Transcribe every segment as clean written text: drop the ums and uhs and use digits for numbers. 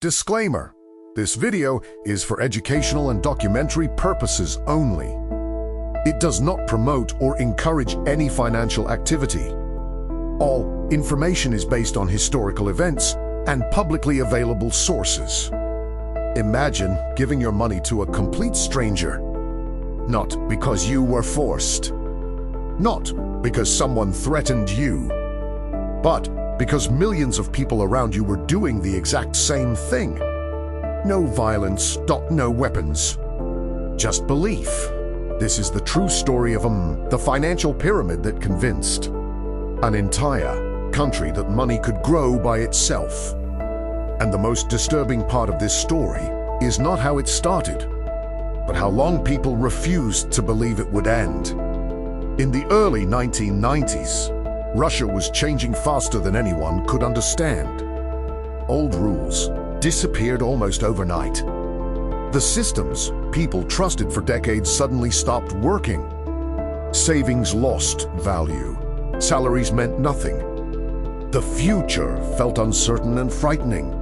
Disclaimer: this video is for educational and documentary purposes only. It does not promote or encourage any financial activity. All information is based on historical events and publicly available sources. Imagine giving your money to a complete stranger, not because you were forced, not because someone threatened you, but because millions of people around you were doing the exact same thing. No violence, no weapons, just belief. This is the true story of the financial pyramid that convinced an entire country that money could grow by itself. And the most disturbing part of this story is not how it started, but how long people refused to believe it would end. In the early 1990s, Russia was changing faster than anyone could understand. Old rules disappeared almost overnight. The systems people trusted for decades suddenly stopped working. Savings lost value. Salaries meant nothing. The future felt uncertain and frightening.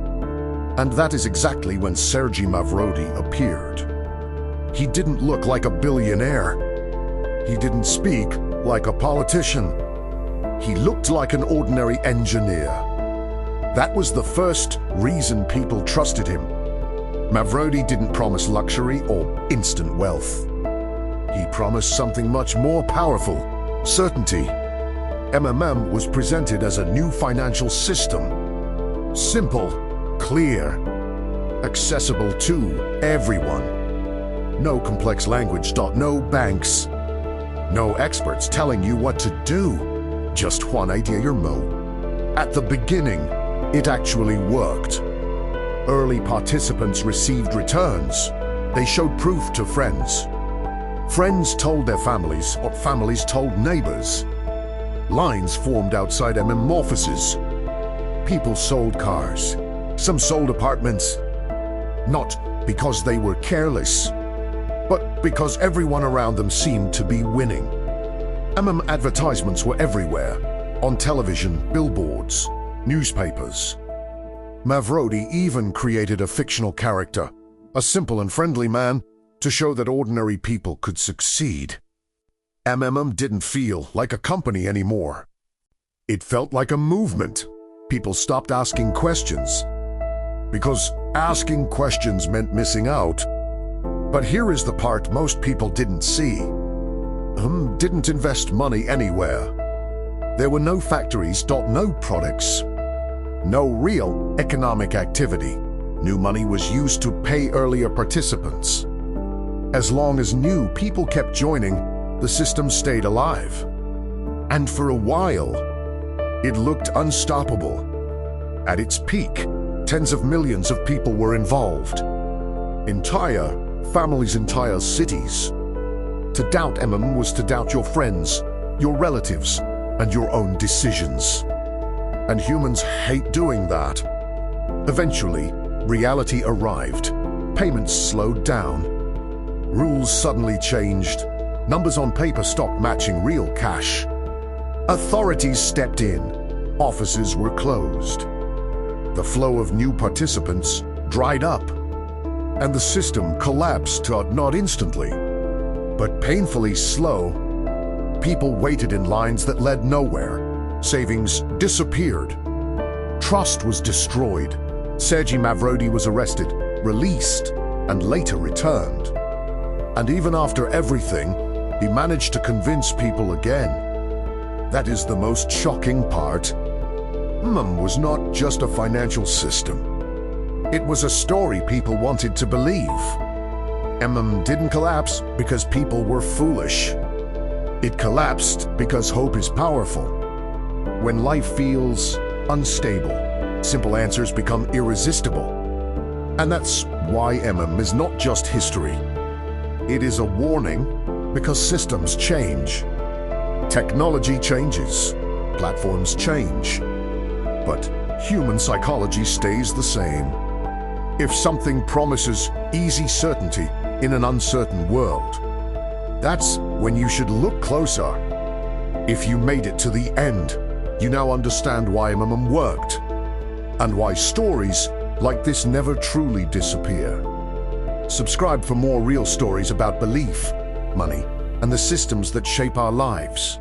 And that is exactly when Sergei Mavrodi appeared. He didn't look like a billionaire. He didn't speak like a politician. He looked like an ordinary engineer. That was the first reason people trusted him. Mavrodi didn't promise luxury or instant wealth. He promised something much more powerful: certainty. MMM was presented as a new financial system. Simple, clear, accessible to everyone. No complex language, no banks, no experts telling you what to do. Just one idea or more. At the beginning, it actually worked. Early participants received returns. They showed proof to friends. Friends told their families, or families told neighbors. Lines formed outside MM offices. People sold cars. Some sold apartments. Not because they were careless, but because everyone around them seemed to be winning. MM advertisements were everywhere, on television, billboards, newspapers. Mavrodi even created a fictional character, a simple and friendly man, to show that ordinary people could succeed. MMM didn't feel like a company anymore. It felt like a movement. People stopped asking questions, because asking questions meant missing out. But here is the part most people didn't see. Didn't invest money anywhere. There were no factories, no products, no real economic activity. New money was used to pay earlier participants. As long as new people kept joining, the system stayed alive. And for a while, it looked unstoppable. At its peak, tens of millions of people were involved. Entire families, entire cities. To doubt MM was to doubt your friends, your relatives, and your own decisions. And humans hate doing that. Eventually, reality arrived. Payments slowed down. Rules suddenly changed. Numbers on paper stopped matching real cash. Authorities stepped in. Offices were closed. The flow of new participants dried up. And the system collapsed, not instantly, but painfully slow. People waited in lines that led nowhere. Savings disappeared. Trust was destroyed. Sergei Mavrodi was arrested, released, and later returned. And even after everything, he managed to convince people again. That is the most shocking part. MM was not just a financial system. It was a story people wanted to believe. MM didn't collapse because people were foolish. It collapsed because hope is powerful. When life feels unstable, simple answers become irresistible. And that's why MM is not just history. It is a warning, because systems change. Technology changes. Platforms change. But human psychology stays the same. If something promises easy certainty in an uncertain world, that's when you should look closer. If you made it to the end, you now understand why MM worked, and why stories like this never truly disappear. Subscribe for more real stories about belief, money, and the systems that shape our lives.